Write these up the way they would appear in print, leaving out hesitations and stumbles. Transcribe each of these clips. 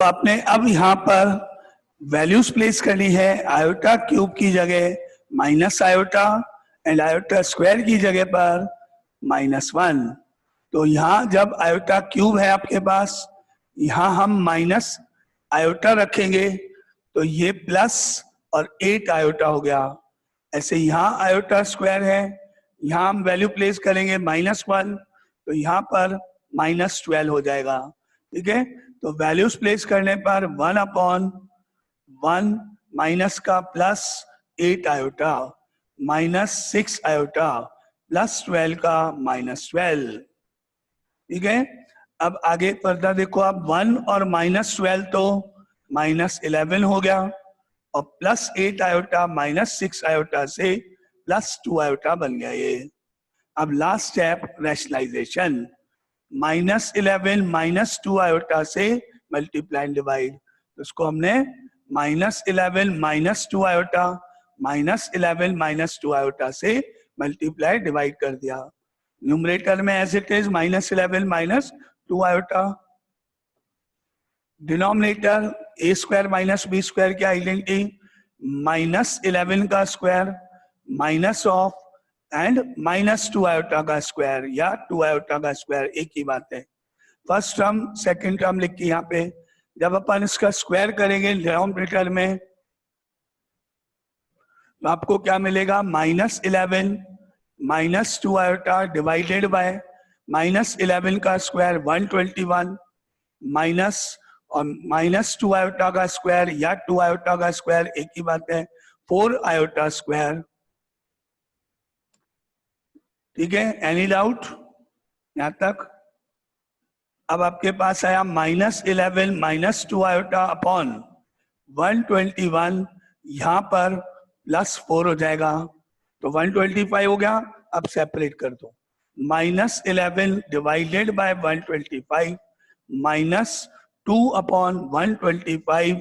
तो आपने अब यहाँ पर वैल्यूज प्लेस करनी है। आयोटा क्यूब की जगह minus iota and iota square की जगह पर -1। तो यहाँ जब आयोटा क्यूब है आपके पास, यहाँ हम माइनस आयोटा रखेंगे तो ये प्लस और 8 आयोटा हो गया। ऐसे यहाँ आयोटा स्क्वायर है, यहाँ हम वैल्यू प्लेस करेंगे -1 तो यहाँ पर -12 हो जाएगा। ठीक है, तो वैल्यूज प्लेस करने पर 1/1 माइनस का प्लस 8 आयोटा -6 आयोटा प्लस 12 का -12। ठीक है, अब आगे फर्दर देखो आप, 1 और -12 तो -11 हो गया और प्लस 8 आयोटा -6 आयोटा से +2 आयोटा बन गया ये। अब लास्ट स्टेप रैशनलाइजेशन, -11 -2 आयोटा से मल्टीप्लाई एंड डिवाइड। तो इसको हमने -11 -2 आयोटा -11 -2 आयोटा से मल्टीप्लाई डिवाइड कर दिया। न्यूमरेटर में as it is -11 -2 iota, denominator a square -b square की आइडेंटिटी, -11 का square minus of and -2 iota का स्क्वायर या 2 आयोटा का स्क्वायर, एक ही बात है। फर्स्ट टर्म सेकंड टर्म लिख के यहाँ पे जब अपन इसका स्क्वायर करेंगे डिनोमिनेटर में तो आपको क्या मिलेगा, -11 -2 आयोटा डिवाइडेड बाय -11 का स्क्वायर 121 माइनस और -2 आयोटा का स्क्वायर या 2 आयोटा का स्क्वायर, एक ही बात है, 4 आयोटा स्क्वायर। ठीक है, एनी डाउट यहां तक? अब आपके पास आया -11 -2 आयोटा अपॉन 121, यहां पर +4 हो जाएगा तो 125 हो गया। अब सेपरेट कर दो, -11 डिवाइडेड बाय 125 -2 अपॉन 125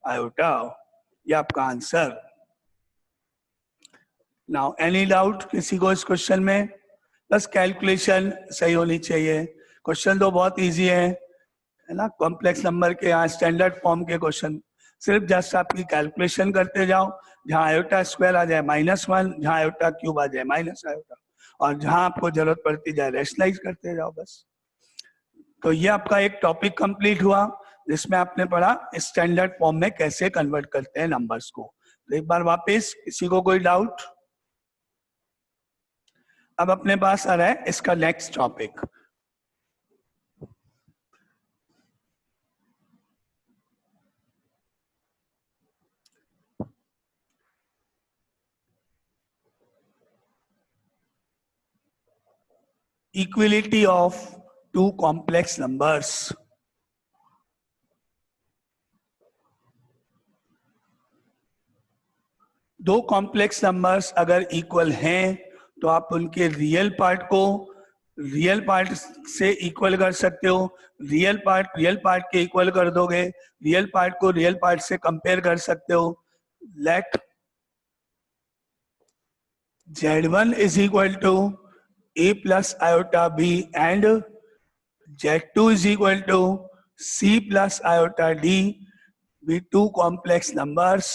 आयोटा, ये आपका आंसर। नाउ एनी डाउट किसी को इस क्वेश्चन में? बस कैलकुलेशन सही होनी चाहिए। क्वेश्चन तो बहुत इजी है ना, कॉम्प्लेक्स नंबर के यहाँ स्टैंडर्ड फॉर्म के क्वेश्चन, सिर्फ जस्ट आपकी कैलकुलेशन करते जाओ, जहाँ आयोटा स्क्वायर आ जाए -1, जहाँ आयोटा क्यूब आ जाए माइनस आयोटा, और जहाँ आपको जरूरत पड़ती जाए रैशनलाइज करते जाओ बस। तो ये आपका एक टॉपिक कंप्लीट हुआ जिसमें आपने पढ़ा स्टैंडर्ड फॉर्म में कैसे कन्वर्ट करते हैं नंबर्स को। तो एक बार वापस, किसी को कोई डाउट? अब अपने पास आ रहा है इसका next topic, equality of two complex numbers. दो कॉम्प्लेक्स नंबर्स अगर इक्वल हैं तो आप उनके रियल पार्ट को रियल पार्ट से इक्वल कर सकते हो, रियल पार्ट के इक्वल कर दोगे, रियल पार्ट को रियल पार्ट से कंपेयर कर सकते हो। Let Z1 is equal to a plus iota b and Z2 is equal to c plus iota d be two complex numbers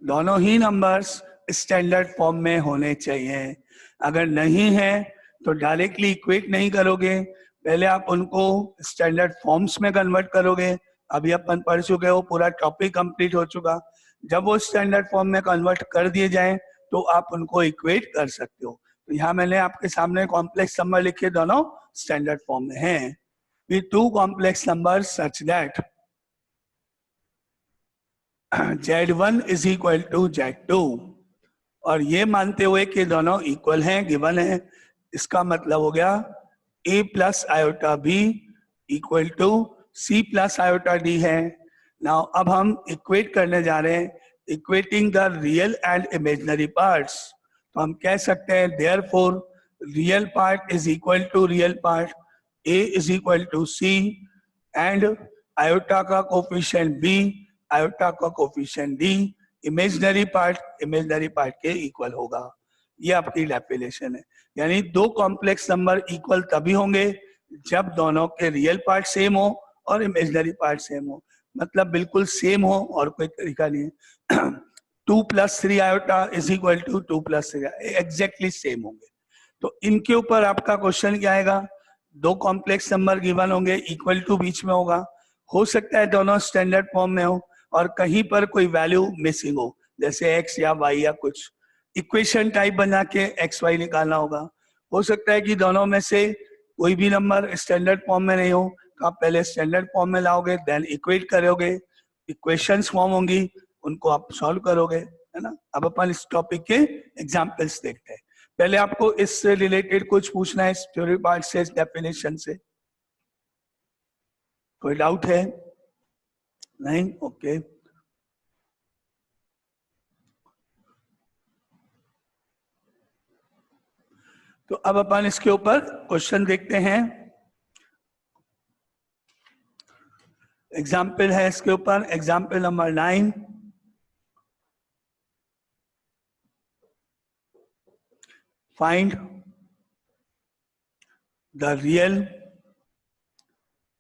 दोनों ही नंबर्स स्टैंडर्ड फॉर्म में होने चाहिए। अगर नहीं है तो डायरेक्टली इक्वेट नहीं करोगे, पहले आप उनको स्टैंडर्ड फॉर्म्स में कन्वर्ट करोगे। अभी अपन पढ़ चुके हो, पूरा टॉपिक कंप्लीट हो चुका। जब वो स्टैंडर्ड फॉर्म में कन्वर्ट कर दिए जाएं तो आप उनको इक्वेट कर सकते हो। तो यहाँ मैंने आपके सामने कॉम्प्लेक्स नंबर लिखे, दोनों स्टैंडर्ड फॉर्म में हैं। We two complex number such that Z1 is equal to Z2, और ये मानते हुए कि दोनों इक्वल हैं, गिवन है, इसका मतलब हो गया a plus iota b equal to c plus iota d है। नाउ अब हम इक्वेट करने जा रहे हैं, equating the real and imaginary parts. तो हम कह सकते हैं therefore real part is equal to real part, a is equal to c and iota का कोफिशिएंट b, आयोटा का कोफिशिएंट d इमेजिनरी पार्ट के इक्वल होगा। ये आपकी डेफिनेशन है। यानी दो कॉम्प्लेक्स नंबर इक्वल तभी होंगे जब दोनों के रियल पार्ट सेम हो और इमेजिनरी पार्ट सेम हो। मतलब बिल्कुल सेम हो और कोई तरीका नहीं है। 2 + 3 iota is equal to 2 + 3 exactly same होंगे। तो इनके ऊपर आपका क्वेश्चन क्या आएगा, दो कॉम्प्लेक्स नंबर गिवन होंगे, इक्वल टू बीच में होगा, हो सकता है दोनों स्टैंडर्ड फॉर्म में हो और कहीं पर कोई वैल्यू मिसिंग हो, जैसे x या y या कुछ इक्वेशन टाइप बना के x y निकालना होगा। हो सकता है कि दोनों में से कोई भी नंबर स्टैंडर्ड फॉर्म में नहीं हो, तो आप पहले स्टैंडर्ड फॉर्म में लाओगे, देन इक्वेट करोगे, इक्वेशंस फॉर्म होंगी, उनको आप सॉल्व करोगे, है ना। अब अपन इस टॉपिक के एग्जांपल्स देखते हैं। पहले आपको इससे रिलेटेड कुछ पूछना है, थ्योरी पार्ट से, डेफिनेशन से, कोई डाउट है? नहीं? ओके। तो अब अपन इसके ऊपर क्वेश्चन देखते हैं। एग्जाम्पल है इसके ऊपर, example number 9। Find the real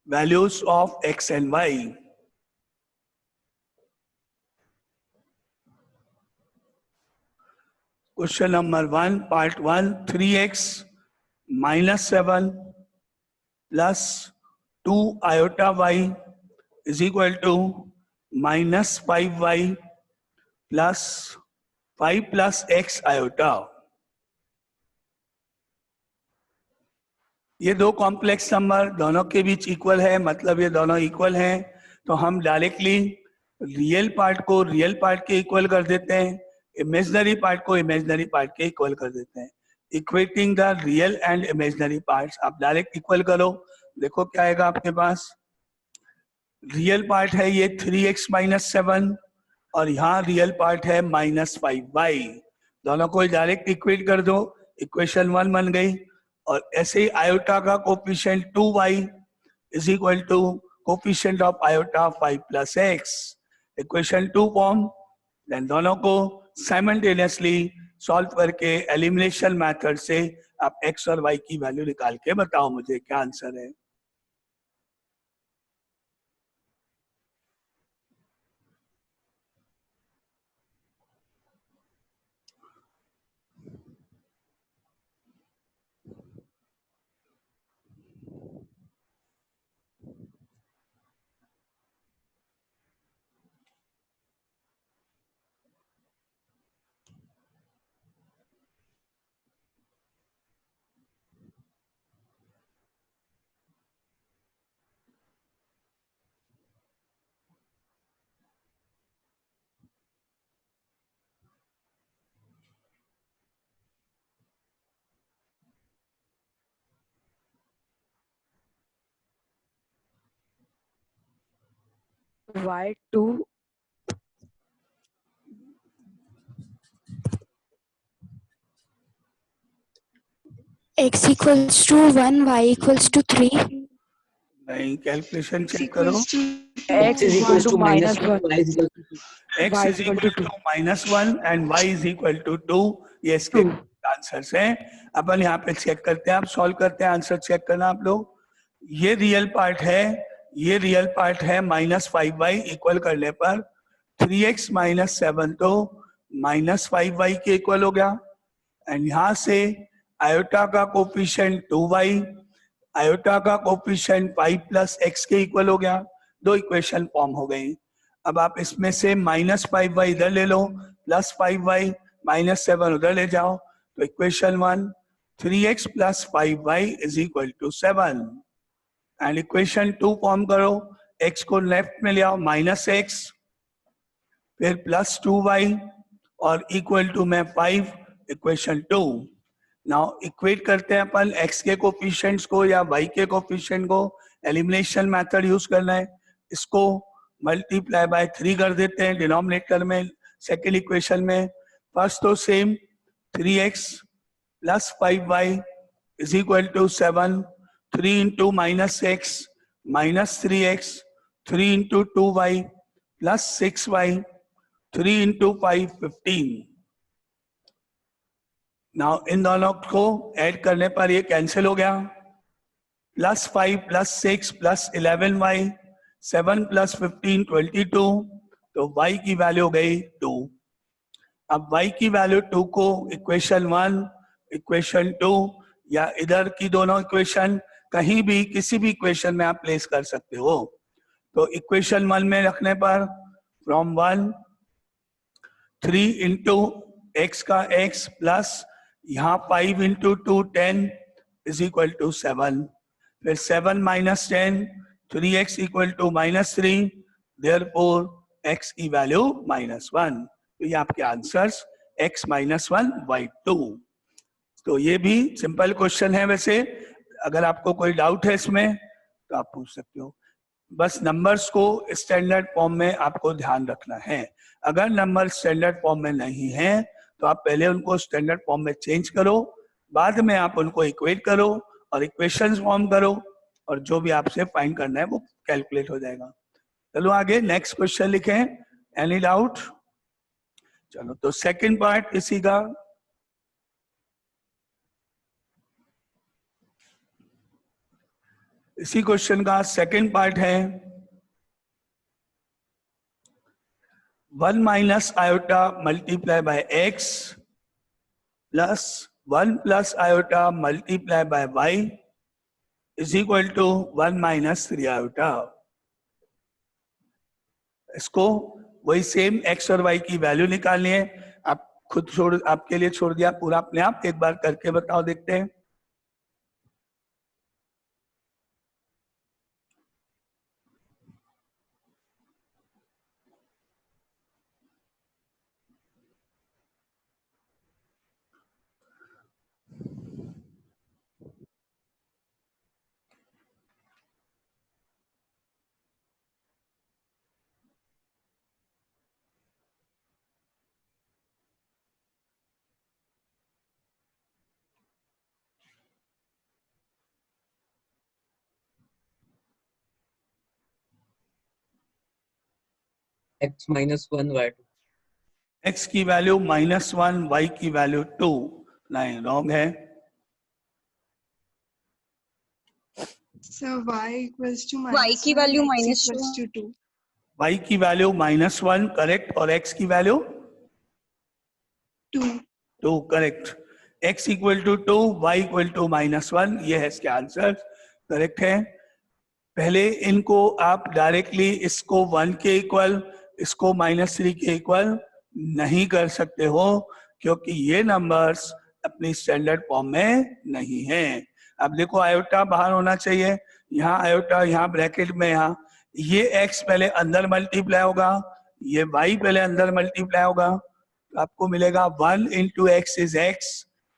values of x and y। Question number 1, part 1, 3x - 7 plus 2 iota y is equal to -5y plus 5 + x iota. ये दो कॉम्प्लेक्स नंबर दोनों के बीच इक्वल है, मतलब ये दोनों इक्वल हैं, तो हम डायरेक्टली रियल पार्ट को रियल पार्ट के इक्वल कर देते हैं, इमेजिनरी पार्ट को इमेजिनरी पार्ट के इक्वल कर देते हैं। Equating the real and imaginary parts, आप डायरेक्ट इक्वल करो, देखो क्या आएगा आपके पास। रियल पार्ट है ये 3x - 7 और यहाँ रियल पार्ट है -5y, दोनों को डायरेक्ट इक्वेट कर दो, इक्वेशन 1 बन गई। और ऐसे ही आयोटा का coefficient 2y is equal to coefficient of iota 5 + x, equation 2 form. Then दोनों को साइमल्टेनियसली सॉल्व करके एलिमिनेशन मेथड से आप x और y की वैल्यू निकाल के बताओ मुझे क्या आंसर है। y2 x equals to 1, y equals to 3. नहीं, कैलकुलेशन चेक करो। x is equal to -1, y is equal to 2. x is equal to -1 and y is equal to 2, ये इसके आंसर्स हैं। अपन यहाँ पे चेक करते हैं, आप सॉल्व करते हैं, आंसर चेक करना आप लोग। ये रियल पार्ट है, ये रियल पार्ट है, -5y इक्वल करने पर 3x - 7 तो -5y के इक्वल हो गया। एंड यहाँ से आयोटा का कोफिशिएंट 2y, आयोटा का कोफिशिएंट 5 + x के इक्वल हो गया, दो इक्वेशन फॉर्म हो गई। अब आप इसमें से -5y इधर ले लो, +5y -7 उधर ले जाओ, तो equation 1 3x + 5y is equal to 7। And equation 2 form करो, x को लेफ्ट में ले आओ, -x फिर +2y और इक्वल टू में 5, इक्वेशन 2। नाउ इक्वेट करते हैं अपन x के कोफिशिएंट्स को या y के कोफिशिएंट को, एलिमिनेशन मेथड यूज करना है, इसको मल्टीप्लाई बाय 3 कर देते हैं डिनोमिनेटर में, सेकेंड इक्वेशन में। फर्स्ट तो same 3x + 5y is equal to 7, 3 × -x -3x, 3 × 2y + 6y 3 into 5 15। Now in दोनों को ऐड करने पर ये कैंसिल हो गया। +5 +6 +11y 7 +15 22, तो y की वैल्यू हो गई 2। अब y की वैल्यू 2 को इक्वेशन 1, इक्वेशन 2 या इधर की दोनों इक्वेशन कहीं भी किसी भी इक्वेशन में आप प्लेस कर सकते हो। तो इक्वेशन 1 में रखने पर फ्रॉम 1 3 इंटू एक्स का x प्लस यहाँ 5 इंटू 2 10 इज इक्वल टू 7। फिर 7 minus 10 3x equal to -3, therefore x की वैल्यू -1। तो ये आपके आंसर्स x -1 y2। तो ये भी सिंपल क्वेश्चन है। वैसे अगर आपको कोई डाउट है इसमें तो आप पूछ सकते हो। बस नंबर्स को स्टैंडर्ड फॉर्म में आपको ध्यान रखना है। अगर नंबर स्टैंडर्ड फॉर्म में नहीं है तो आप पहले उनको स्टैंडर्ड फॉर्म में चेंज करो, बाद में आप उनको इक्वेट करो और इक्वेशंस फॉर्म करो, और जो भी आपसे फाइंड करना है वो कैलकुलेट हो जाएगा। चलो आगे नेक्स्ट क्वेश्चन लिखें। Any doubt? चलो तो सेकंड पार्ट इसी का। इसी क्वेश्चन का सेकंड पार्ट है 1 minus iota multiply by x plus 1 plus iota multiply by y is equal to 1 minus 3 iota. इसको वही सेम x और y की वैल्यू निकालनी है। आप खुद आपके लिए छोड़ दिया पूरा अपने आप। एक बार करके बताओ, देखते हैं। x -1 y2। x की वैल्यू -1, y की वैल्यू 2। नहीं, रॉन्ग है। So y equals to y की -1, value x equals to 2. y की वैल्यू -1 करेक्ट, और x की value 2. 2 correct. x equal to 2, y equal to -1, ये है इसके आंसर। करेक्ट है। पहले इनको आप डायरेक्टली इसको 1 के इक्वल, इसको -3 के इक्वल नहीं कर सकते हो, क्योंकि ये नंबर्स अपनी स्टैंडर्ड फॉर्म में नहीं है। अब देखो आयोटा बाहर होना चाहिए, यहाँ आयोटा, यहाँ ब्रैकेट में, यहाँ ये x पहले अंदर मल्टीप्लाई होगा, ये y पहले अंदर मल्टीप्लाई होगा, तो आपको मिलेगा 1 into x is x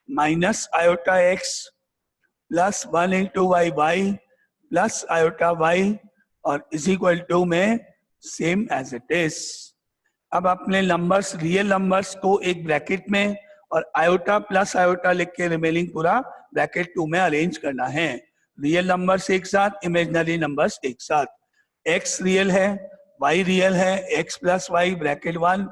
minus iota x plus 1 into y y plus iota y और इज इक्वल टू में सेम एज इट इज। अब अपने नंबर्स, रियल नंबर्स को एक ब्रैकेट में और आयोटा प्लस आयोटा लिख के रिमेनिंग पूरा ब्रैकेट 2 में अरेंज करना है। रियल नंबर्स एक साथ, इमेजिनरी नंबर्स एक साथ। x रियल है, y रियल है, x plus y bracket 1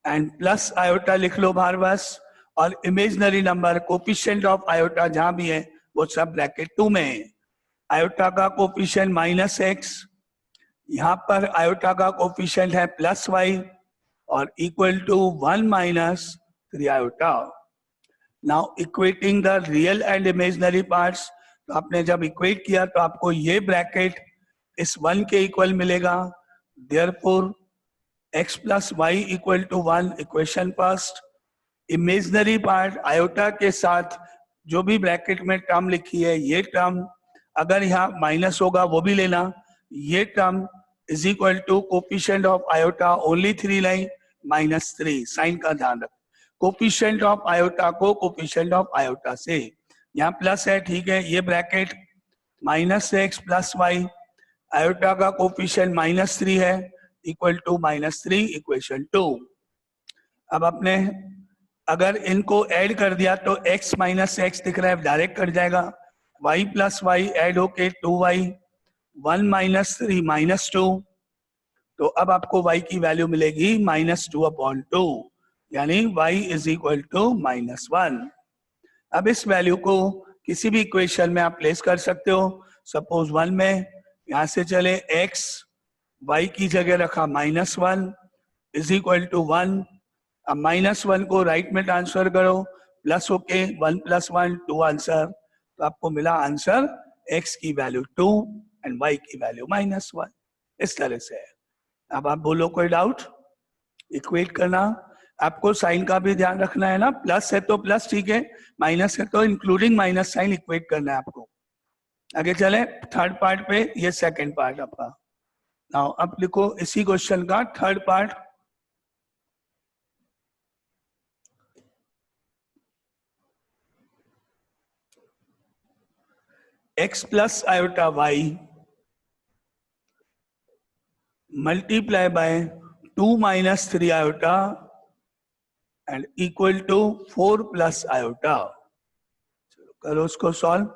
and plus iota लिख लो बाहर बस, और imaginary number coefficient of iota जहां भी है वो सब ब्रैकेट 2 में है। आयोटा का कोफिशिएंट -x, यहाँ पर आयोटा का कोफिशिएंट है +y और equal to 1 minus 3 iota. Now equating the real and imaginary parts, तो आपने जब इक्वेट किया तो आपको ये ब्रैकेट इस 1 के इक्वल मिलेगा। Therefore x plus y equal to 1, equation first. Imaginary part iota के साथ जो भी ब्रैकेट में टर्म लिखी है, ये टर्म अगर यहाँ माइनस होगा वो भी लेना। ये term is equal to coefficient of iota only 3 line -3, sign का ध्यान रख। कोफिशिएंट ऑफ आयोटा को कोफिशिएंट ऑफ आयोटा से, यहाँ प्लस है, ठीक है, ये bracket -x plus y, iota का कोफिशिएंट -3 है, इक्वल टू -3 इक्वेशन 2। अब अपने अगर इनको ऐड कर दिया तो x माइनस एक्स दिख रहा है, डायरेक्ट कट जाएगा। y प्लस वाई ऐड होके 2y, 1 माइनस 3 -2, तो अब आपको y की वैल्यू मिलेगी -2/2, यानी y इज इक्वल टू -1। अब इस वैल्यू को किसी भी इक्वेशन में आप प्लेस कर सकते हो। सपोज 1 में यहां से चले x, y की जगह रखा -1 इज इक्वल टू 1। अब -1 को राइट में ट्रांसफर करो, प्लस होके 1 + 1 2 आंसर, तो आपको मिला आंसर x की वैल्यू 2 एंड y की वैल्यू -1। इस तरह से है। अब आप बोलो कोई डाउट? इक्वेट करना, आपको साइन का भी ध्यान रखना है ना, प्लस है तो प्लस ठीक है, माइनस है तो इंक्लूडिंग माइनस साइन इक्वेट करना है आपको। आगे चले थर्ड पार्ट पे, ये सेकंड पार्ट आपका। नाउ अब लिखो इसी क्वेश्चन का third part. x plus iota y multiply by 2 - 3 iota and equal to 4 plus iota. चलो करो उसको सॉल्व।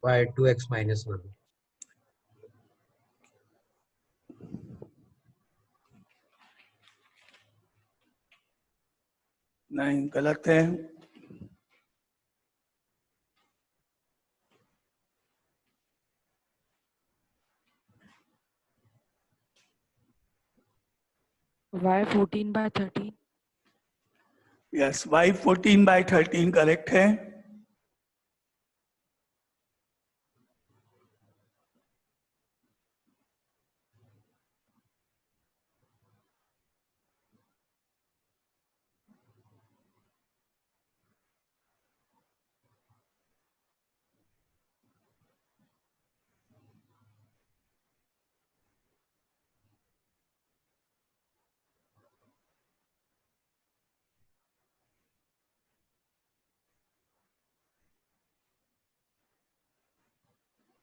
by 2x minus 1. नहीं, गलत है। y 14/13. यस, y 14/13 करेक्ट है।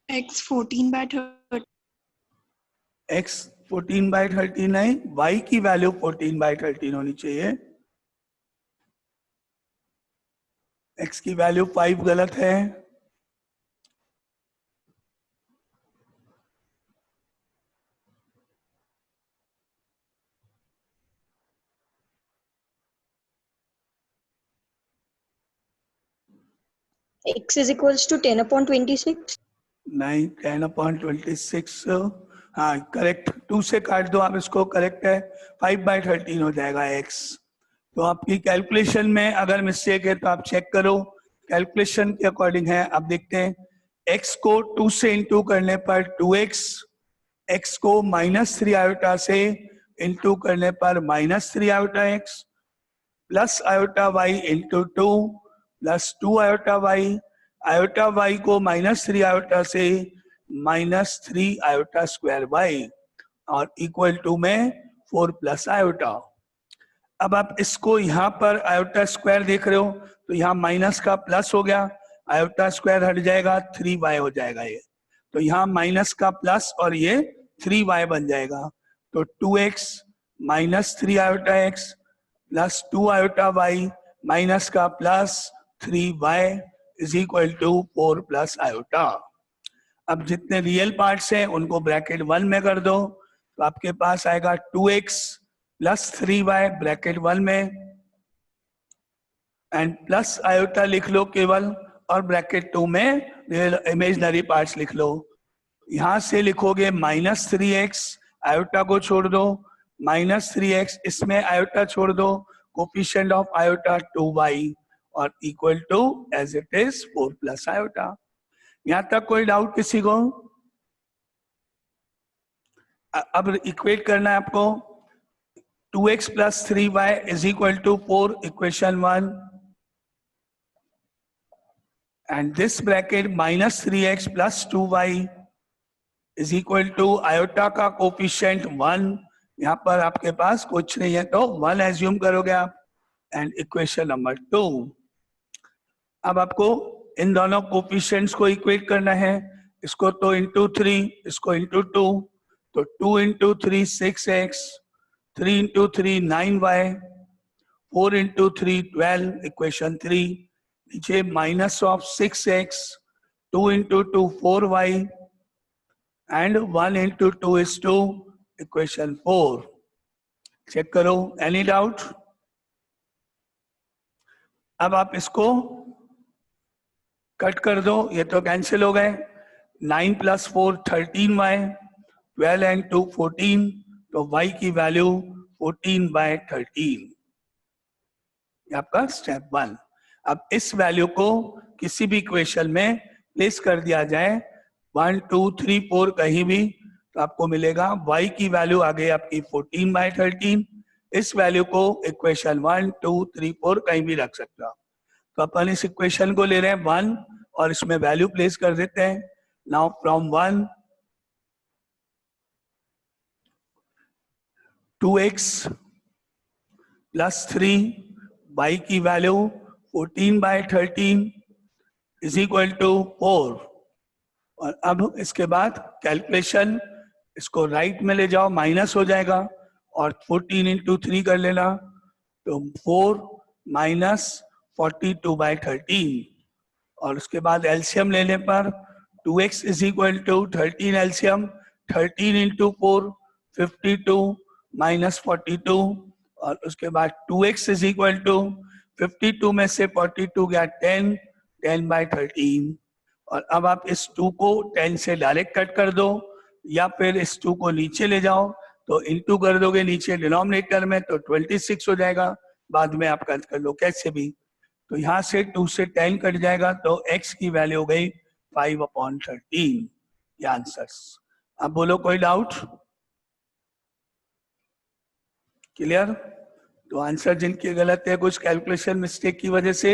X 14/13. x 14/13 नहीं, y की वैल्यू 14/13 होनी चाहिए। x की वैल्यू 5 गलत है। X is equals to 10/26. नहीं, 10/26 हाँ करेक्ट। 2 से काट दो आप इसको, करेक्ट है। 5/13 हो जाएगा x। तो आपकी कैलकुलेशन में अगर मिस्टेक है तो आप चेक करो, कैलकुलेशन के अकॉर्डिंग है। अब देखते हैं, x को 2 से इंटू करने पर 2x, x को -3 आयोटा से इंटू करने पर -3 iota x, plus iota y into 2 plus 2 iota y, iota y को -3 आयोटा से -3 आयोटा स्क्वायर y, और इक्वल टू में 4 प्लस आयोटा। अब आप इसको यहाँ पर आयोटा स्क्वायर देख रहे हो तो यहाँ माइनस का प्लस हो गया, आयोटा स्क्वायर हट जाएगा, 3y हो जाएगा ये। तो यहाँ माइनस का प्लस और ये 3y बन जाएगा। तो 2x minus 3 iota x plus 2 iota y minus का plus 3y is equal to 4 plus iota. अब जितने रियल पार्ट्स हैं उनको ब्रैकेट 1 में कर दो, तो आपके पास आएगा 2x प्लस 3y ब्रैकेट 1 में, एंड प्लस आयोटा लिख लो केवल, और ब्रैकेट 2 में इमेजनरी पार्ट्स लिख लो। यहां से लिखोगे माइनस 3x, आयोटा को छोड़ दो, माइनस 3x, इसमें आयोटा छोड़ दो, कोफिशिएंट ऑफ आयोटा 2y, और equal to as it is 4 plus iota. यहां तक कोई डाउट किसी को? अब इक्वेट करना है आपको, 2x plus 3y is equal to 4, equation 1, and this bracket minus 3x plus 2y is equal to iota का कोफिशिएंट 1, यहाँ पर आपके पास कुछ नहीं है तो 1 एज्यूम करोगे आप, एंड इक्वेशन नंबर 2। अब आपको इन दोनों कोफिशिएंट्स को इक्वेट करना है, इसको तो इंटू 3, इसको इंटू 2, तो 2 into 3 6x, 3 into 3 9y, 4 into 3 12, equation 3। नीचे minus of 6x, 2 into 2 4y, and 1 into 2 is 2, equation 4। Check करो, एनी डाउट? अब आप इसको कट कर दो, ये तो कैंसिल हो गए, 9 प्लस 4 13y, 12 एंड 2 14, तो y की वैल्यू 14/13, ये आपका स्टेप 1। अब इस वैल्यू को किसी भी इक्वेशन में प्लेस कर दिया जाए, 1 2 3 4 कहीं भी, तो आपको मिलेगा y की वैल्यू आ गई आपकी 14/13। इस वैल्यू को इक्वेशन 1 2 3 4 कहीं भी रख सकते हो। तो अपन इस इक्वेशन को ले रहे हैं 1 और इसमें वैल्यू प्लेस कर देते हैं। Now from 1 2x plus 3, y की वैल्यू 14/13 इज इक्वल टू 4। और अब इसके बाद कैलकुलेशन, इसको राइट में ले जाओ, माइनस हो जाएगा, और 14 इंटू 3 कर लेना, तो 4 माइनस 42/13, और उसके बाद एलसीएम लेने पर 2x is equal to 13 LCM, 13 into 4 52 minus 42, और उसके बाद 2x इज इक्वल टू 52 में से 42 गया 10, 10/13। और अब आप इस 2 को 10 से डायरेक्ट कट कर दो, या फिर इस 2 को नीचे ले जाओ, तो इंटू कर दोगे नीचे डिनोमिनेटर में, तो 26 हो जाएगा, बाद में आप कट कर लो कैसे भी। तो यहाँ से 2 से 10 कट जाएगा, तो x की वैल्यू हो गई 5/13, ये आंसर्स। अब बोलो कोई डाउट? क्लियर? तो आंसर जिनके गलत है कुछ कैलकुलेशन मिस्टेक की वजह से,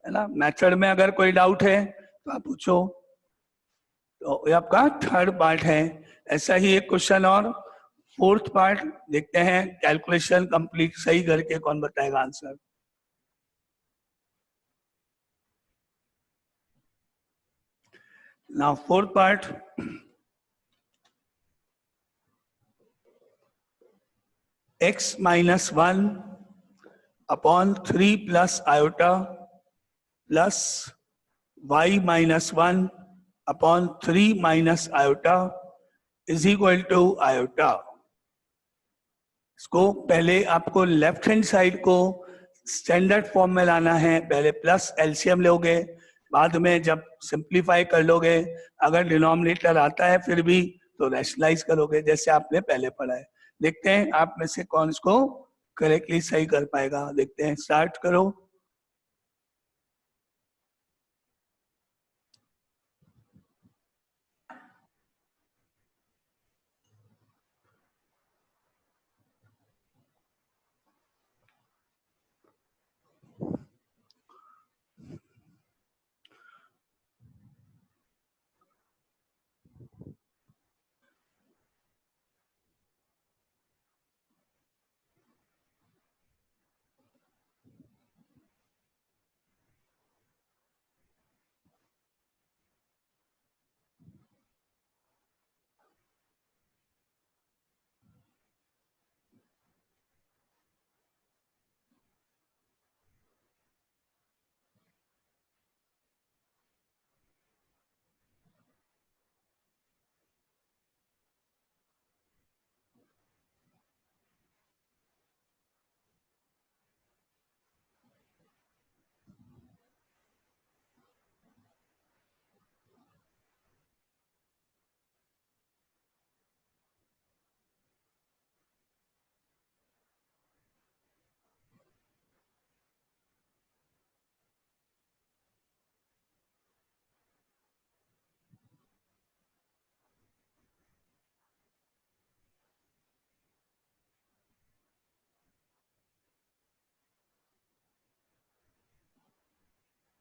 है ना, मेथड में अगर कोई डाउट है तो आप पूछो। तो ये आपका थर्ड पार्ट है। ऐसा ही एक क्वेश्चन और फोर्थ पार्ट देखते हैं, कैलकुलेशन कंप्लीट सही करके कौन बताएगा answer. Now fourth part, x minus 1 upon 3 plus iota plus y minus 1 upon 3 minus iota is equal to iota। इसको पहले आपको लेफ्ट हैंड साइड को स्टैंडर्ड फॉर्म में लाना है। पहले प्लस एलसीएम लोगे, बाद में जब सिंप्लीफाई कर लोगे, अगर डिनोमिनेटर आता है फिर भी तो रैशनलाइज करोगे, जैसे आपने पहले पढ़ा है। देखते हैं आप में से कौन इसको करेक्टली सही कर पाएगा। देखते हैं, स्टार्ट करो।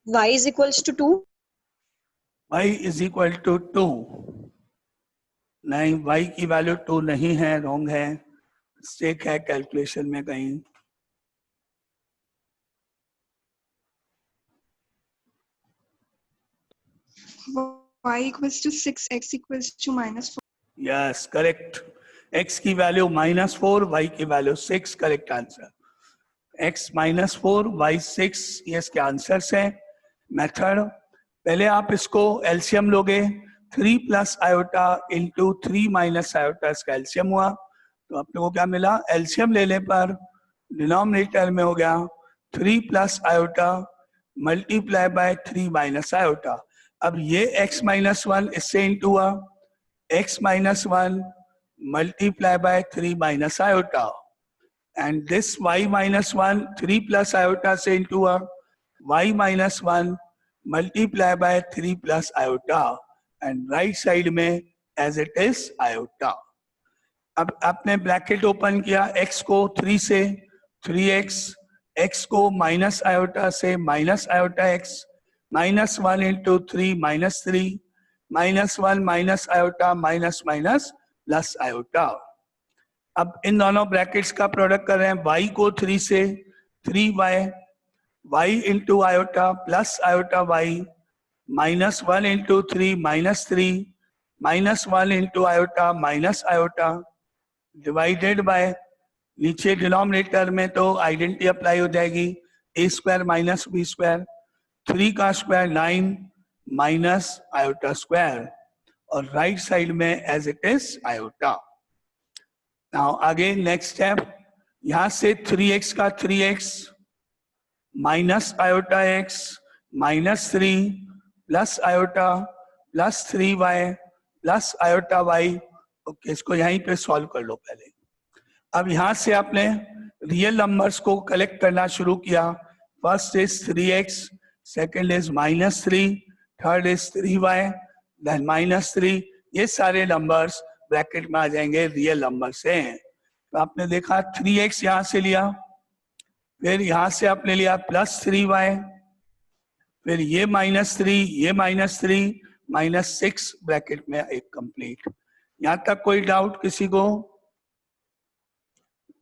y is equals to 2. y is equal to 2। नहीं, y की वैल्यू 2 नहीं है, रॉन्ग है, मिस्टेक है कैलकुलेशन में कहीं। Y equals to 6, x equals to -4. Yes correct, x की वैल्यू -4, y की value 6, correct answer. x -4, y 6 ये इसके आंसर्स हैं। मेथड, पहले आप इसको एलसीएम लोगे, 3 plus iota into 3 minus iota इसका एलसीएम हुआ, तो आप लोगों को क्या मिला? एलसीएम लेने पर डिनोमिनेटर में हो गया 3 plus iota multiply bye 3 minus iota. अब ये x माइनस 1 इससे इंटू हुआ, x minus 1 multiply by 3 minus iota, and this y minus 1 3 plus iota से इंटू हुआ, y minus 1 multiply by 3 plus iota, and right side में as it is iota. अब आपने bracket open किया, x को 3 से 3x, x को minus iota से minus iota x, -1 into 3 -3, -1 minus iota minus minus plus iota. अब इन दोनों ब्रैकेट्स का प्रोडक्ट कर रहे हैं, y को 3 से 3y, y into iota plus iota y, -1 into 3 -3, -1 into iota minus iota, divided by, नीचे डिनोमिनेटर में तो आइडेंटिटी अप्लाई हो जाएगी, a square minus b square, 3 का स्क्वायर 9 माइनस आयोटा स्क्वायर, और राइट साइड में as it is iota. Now आगे next step, यहां से 3x का 3x minus iota x -3 plus iota plus 3y plus iota y। Okay, इसको यहीं पे सॉल्व कर लो पहले। अब यहां से आपने रियल नंबर्स को कलेक्ट करना शुरू किया, first is 3x, second is -3, third is 3y, then -3, ये सारे नंबर्स ब्रैकेट में आ जाएंगे, रियल नंबर से। तो आपने देखा 3x यहां से लिया, फिर यहां से आपने लिया प्लस 3y, फिर ये -3, ये -3, -6 ब्रैकेट में एक कंप्लीट। यहां तक कोई डाउट किसी को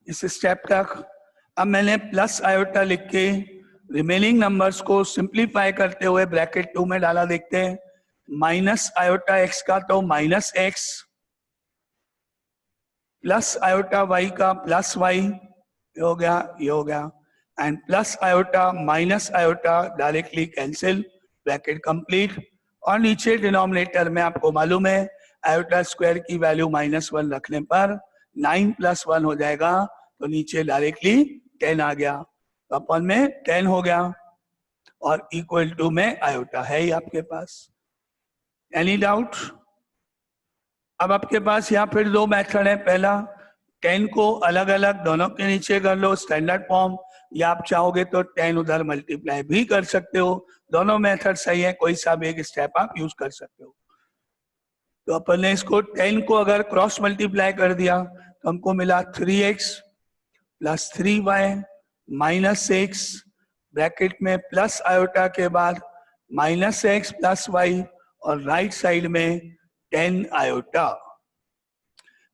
इस स्टेप तक? अब मैंने प्लस आयोटा लिख के रिमेनिंग नंबर्स को सिंप्लीफाई करते हुए ब्रैकेट 2 में डाला, देखते हैं। माइनस आयोटा x का तो -x, प्लस आयोटा y का प्लस y, ये हो गया, ये हो गया, and plus iota minus iota directly cancel, bracket complete. और नीचे डिनोमिनेटर में आपको मालूम है आयोटा स्क्वायर की वैल्यू -1 रखने पर 9 + 1 हो जाएगा, तो नीचे डायरेक्टली 10 आ गया, तो अपन में 10 हो गया, और इक्वल टू में आयोटा है ही आपके पास। Any doubt? अब आपके पास यहाँ फिर दो मेथड है, पहला 10 को अलग अलग दोनों के नीचे कर लो स्टैंडर्ड फॉर्म, या आप चाहोगे तो 10 उधर मल्टीप्लाई भी कर सकते हो, दोनों मेथड सही है, कोई सा भी एक स्टेप आप यूज कर सकते हो। तो अपन ने इसको 10 को अगर क्रॉस मल्टीप्लाई कर दिया तो हमको मिला 3x + 3y -6, ब्रैकेट में प्लस आयोटा के बाद -x + y, और राइट साइड में 10 आयोटा।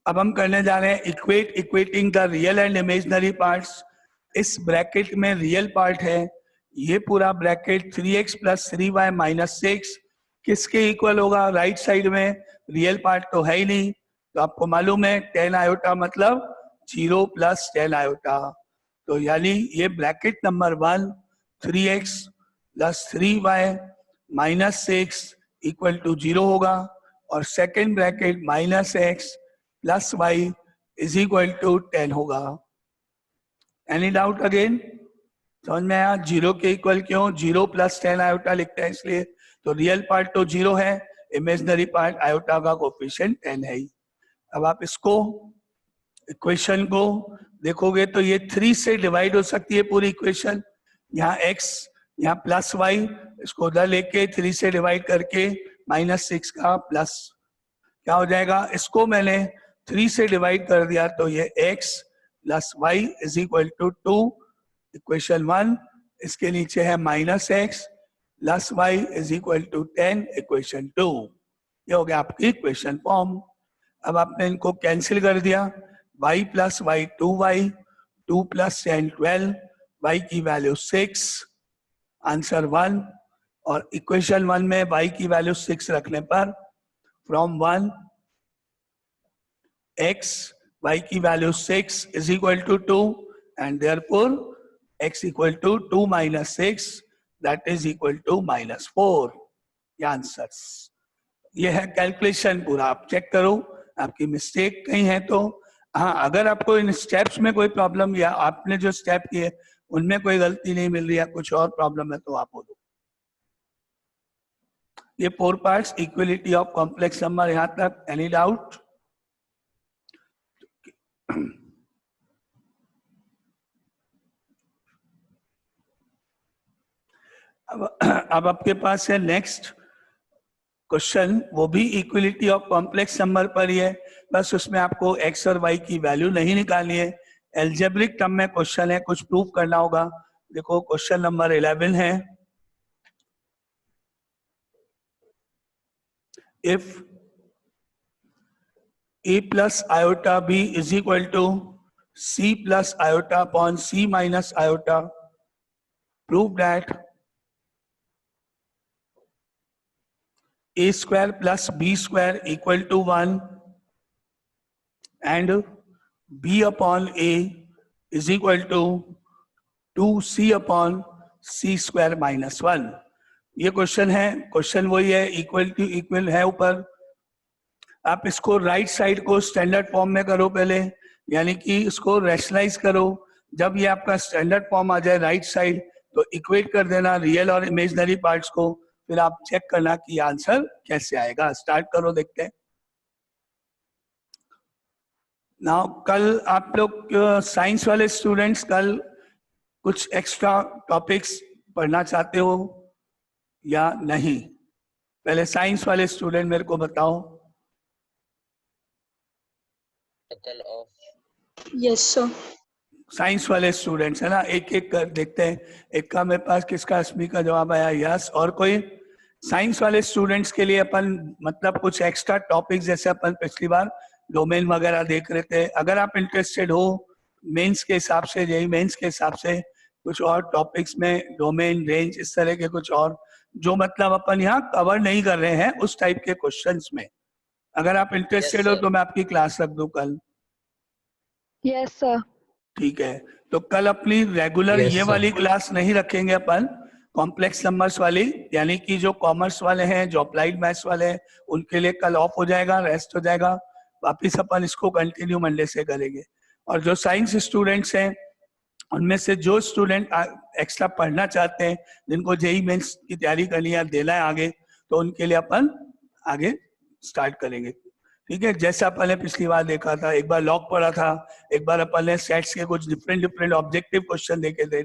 अब हम करने जा रहे हैं equating the real and imaginary parts. इस ब्रैकेट में रियल पार्ट है, ये पूरा ब्रैकेट 3x + 3y -6 किसके इक्वल होगा? राइट साइड में, रियल पार्ट तो है ही नहीं, तो आपको मालूम है 10 आयोटा मतलब 0 + 10 आयोटा, तो यानी ये ब्रैकेट नंबर 1 3x + 3y -6 = 0 होगा, और सेकेंड ब्रैकेट -x + y = 10 होगा। Any doubt again? समझ में आया? 0 के इक्वल क्यों? 0 + 10 आयोटा लिखते हैं इसलिए, तो रियल पार्ट तो 0 है, इमेजिनरी पार्ट आयोटा का कोफिशिएंट 10 है ही। अब आप इसको इक्वेशन को देखोगे तो ये 3 से डिवाइड हो सकती है पूरी इक्वेशन, यहाँ x, यहाँ प्लस y, इसको उधर लेके 3 से डिवाइड करके -6 का प्लस क्या हो जाएगा? इसको मैंने 3 से डिवाइड कर दिया तो ये x + y = 2, इक्वेशन 1। इसके नीचे है -x, plus y is equal to 10 equation 2। ये हो गया आपकी इक्वेशन फॉर्म। अब आपने इनको कैंसिल कर दिया, y plus y 2y, 2 plus 10 12, y की वैल्यू 6, आंसर 1। और इक्वेशन 1 में y की वैल्यू 6 रखने पर फ्रॉम 1 x y की value 6 is equal to 2 and therefore x equal to 2 minus 6 that is equal to -4। ये आंसर्स, ये है कैलकुलेशन पूरा। आप चेक करो आपकी मिस्टेक कहीं है तो। हाँ, अगर आपको इन स्टेप्स में कोई प्रॉब्लम या आपने जो स्टेप किए उनमें कोई गलती नहीं मिल रही है, कुछ और प्रॉब्लम है तो आप बोलो। ये 4 parts, equality of complex number, यहां तक एनी डाउट? अब आपके पास है नेक्स्ट क्वेश्चन, वो भी इक्वलिटी ऑफ कॉम्प्लेक्स नंबर पर ही है, बस उसमें आपको x और y की वैल्यू नहीं निकालनी है। एल्जेब्रिक टर्म में क्वेश्चन है, कुछ प्रूव करना होगा। देखो क्वेश्चन नंबर 11 है, if a plus iota b is equal to c plus iota upon c minus iota, prove that a square plus b square equal to 1 and b upon a is equal to 2c upon c square minus 1। ये question है, question वही है, equal two equal है ऊपर। आप इसको right side को standard form में करो पहले, यानी कि इसको रैशनलाइज करो। जब ये आपका स्टैंडर्ड फॉर्म आ जाए राइट साइड तो इक्वेट कर देना रियल और इमेजिनरी पार्ट्स को, फिर आप चेक करना कि आंसर कैसे आएगा। स्टार्ट करो, देखते हैं। नाउ कल आप लोग साइंस वाले स्टूडेंट्स कल कुछ एक्स्ट्रा टॉपिक्स पढ़ना चाहते हो या नहीं? पहले साइंस वाले स्टूडेंट मेरे को बताओ। Yes, sir. साइंस वाले स्टूडेंट्स है ना, एक एक कर देखते हैं। एक का मेरे पास किसका अस्मी का जवाब आया, यस। और कोई साइंस वाले स्टूडेंट्स के लिए अपन मतलब कुछ एक्स्ट्रा टॉपिक्स, जैसे अपन पिछली बार डोमेन वगैरह देख रहे थे, अगर आप इंटरेस्टेड हो मेंस के हिसाब से, जेई मेंस के हिसाब से कुछ और टॉपिक्स में डोमेन, रेंज, इस तरह के कुछ और जो मतलब अपन यहाँ कवर नहीं कर रहे हैं उस टाइप के क्वेश्चंस में, अगर आप इंटरेस्टेड हो तो मैं आपकी क्लास रख दूं कल। Yes, sir. ठीक है, तो कल अपनी रेगुलर Yes, ये sir. वाली क्लास नहीं रखेंगे अपन, कॉम्प्लेक्स नंबर्स वाली, यानी कि जो कॉमर्स वाले हैं, जो अप्लाइड मैथ्स वाले हैं, उनके लिए कल ऑफ हो जाएगा, रेस्ट हो जाएगा। वापिस अपन इसको कंटिन्यू मंडे से करेंगे। और जो साइंस स्टूडेंट्स हैं उनमें से जो स्टूडेंट एक्स्ट्रा पढ़ना चाहते हैं, जिनको जेई मेंस की तैयारी करनी है, देना है आगे, तो उनके लिए अपन आगे स्टार्ट करेंगे। ठीक है, जैसा अपन ने पिछली बार देखा था, एक बार लॉग पढ़ा था, एक बार अपन ने सेट्स के कुछ डिफरेंट ऑब्जेक्टिव क्वेश्चन देखे थे,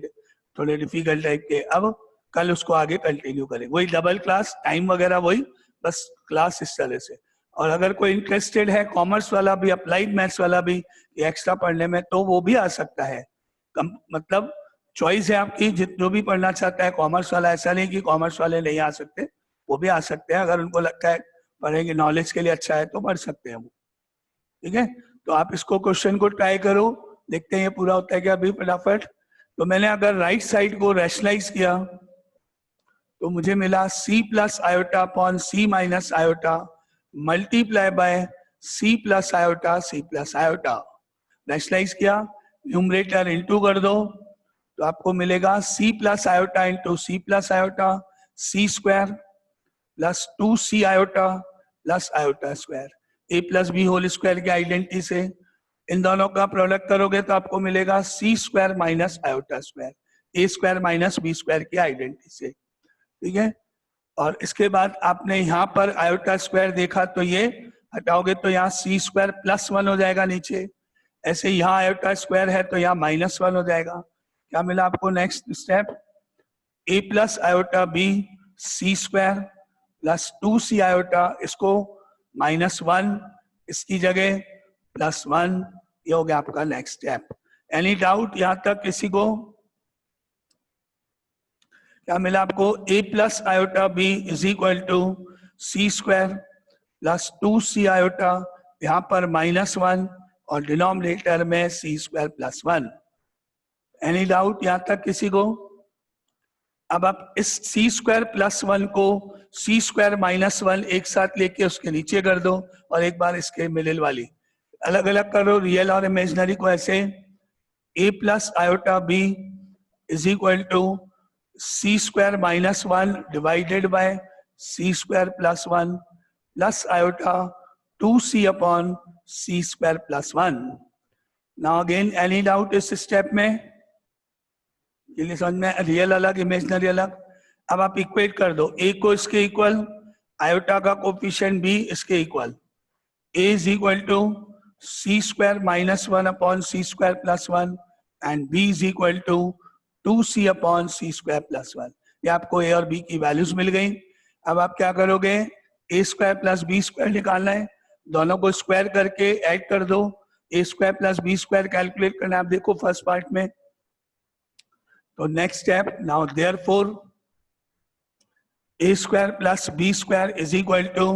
थोड़े डिफिकल्ट टाइप के। अब कल उसको आगे कंटिन्यू करेंगे, वही डबल क्लास, टाइम वगैरह वही, बस क्लास इस तरह से। और अगर कोई इंटरेस्टेड है कॉमर्स वाला भी, अप्लाइड मैथ्स वाला भी एक्स्ट्रा पढ़ने में, तो वो भी आ सकता है। मतलब चॉइस है आपकी, जो भी पढ़ना चाहता है कॉमर्स वाला, ऐसा नहीं कि कॉमर्स वाले नहीं आ सकते, वो भी आ सकते हैं। अगर उनको लगता है पढ़ेंगे, नॉलेज के लिए अच्छा है, तो पढ़ सकते हैं वो। ठीक है, तो आप इसको क्वेश्चन को ट्राई करो, देखते हैं ये पूरा होता है क्या अभी फटाफट। तो मैंने अगर राइट साइड को रैशनलाइज किया तो मुझे मिला c plus iota upon c minus iota multiply by c plus iota c plus iota. Rationalise किया, न्यूमरेटर इंटू कर दो तो आपको मिलेगा c plus iota into c plus iota, c square plus 2c iota plus iota square, a plus b whole square की identity से इन दोनों का प्रोडक्ट करोगे तो आपको मिलेगा c square minus iota square, a square minus b square की आइडेंटिटी से। ठीक है, और इसके बाद आपने यहाँ पर आयोटा स्क्वायर देखा तो ये हटाओगे तो यहाँ c स्क्वायर प्लस 1 हो जाएगा नीचे, ऐसे यहाँ आयोटा स्क्वायर है तो यहाँ -1 हो जाएगा। क्या मिला आपको next step, a plus iota b c square plus 2c iota, इसको -1 इसकी जगह +1, ये हो गया आपका नेक्स्ट स्टेप। एनी डाउट यहाँ तक किसी को? क्या मिला आपको? a plus iota b is equal to c square plus 2c iota, यहाँ पर -1 और डिनोमिनेटर में c square plus 1। Any doubt यहाँ तक किसी को? अब आप इस सी स्क्वायर प्लस 1 को सी स्क्वायर -1 एक साथ लेके उसके नीचे कर दो और एक बार इसके मिडिल वाली अलग अलग करो, रियल और इमेजिनरी को ऐसे। a plus iota b is equal to c square -1 divided by C square plus 1 plus iota 2c upon c square plus 1। Now again any doubt इस स्टेप में? ये लिए समझ में, रियल अलग इमेजिनरी अलग। अब आप इक्वेट कर दो, a को इसके इक्वल, आयोटा का कोफिशिएंट b इसके equal. a is equal to c square -1 upon c square plus 1 and b is equal to 2c upon c square plus 1। ये आपको a और b की वैल्यूज मिल गई। अब आप क्या करोगे? a square plus b square निकालना है, दोनों को स्क्वायर करके ऐड कर दो। a square plus b square calculate करना है, आप देखो फर्स्ट पार्ट में। तो next step, now therefore a square plus b square is equal to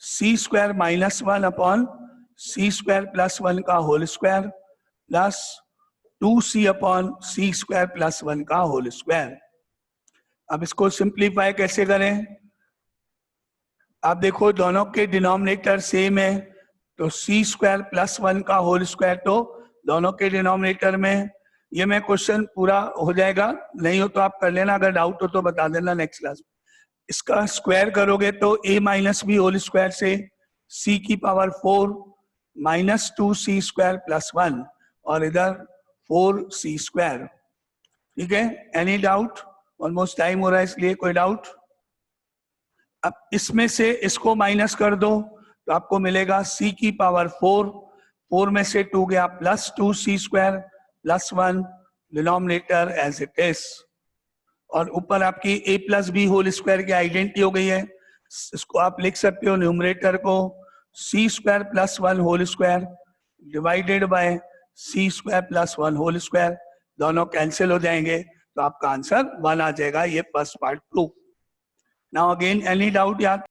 c square -1 upon c square plus 1 का whole square plus 2c upon c square plus 1 का whole square. अब इसको सिंप्लीफाई कैसे करें? आप देखो दोनों के डिनोमिनेटर सेम है, तो सी स्क्वायर प्लस 1 का होल स्क्वायर तो दोनों के डिनोमिनेटर में। ये मैं क्वेश्चन पूरा हो जाएगा, नहीं हो तो आप कर लेना, अगर डाउट हो तो बता देना नेक्स्ट क्लास में। इसका स्क्वायर करोगे तो a minus b whole square से c की power 4 minus 2c square plus 1 और इधर 4c स्क्वायर। ठीक है, एनी डाउट? ऑलमोस्ट टाइम हो रहा है इसलिए कोई डाउट? अब इसमें से इसको माइनस कर दो तो आपको मिलेगा c की पावर 4 में से 2 गया plus 2c square plus 1, denominator as it is, और ऊपर आपकी a plus b whole square की आइडेंटिटी हो गई है। इसको आप लिख सकते हो न्यूमरेटर को C square plus 1 whole square divided by C square plus 1 whole square, दोनों कैंसिल हो जाएंगे तो आपका आंसर 1 आ जाएगा। ये first part proof. Now again any doubt यार?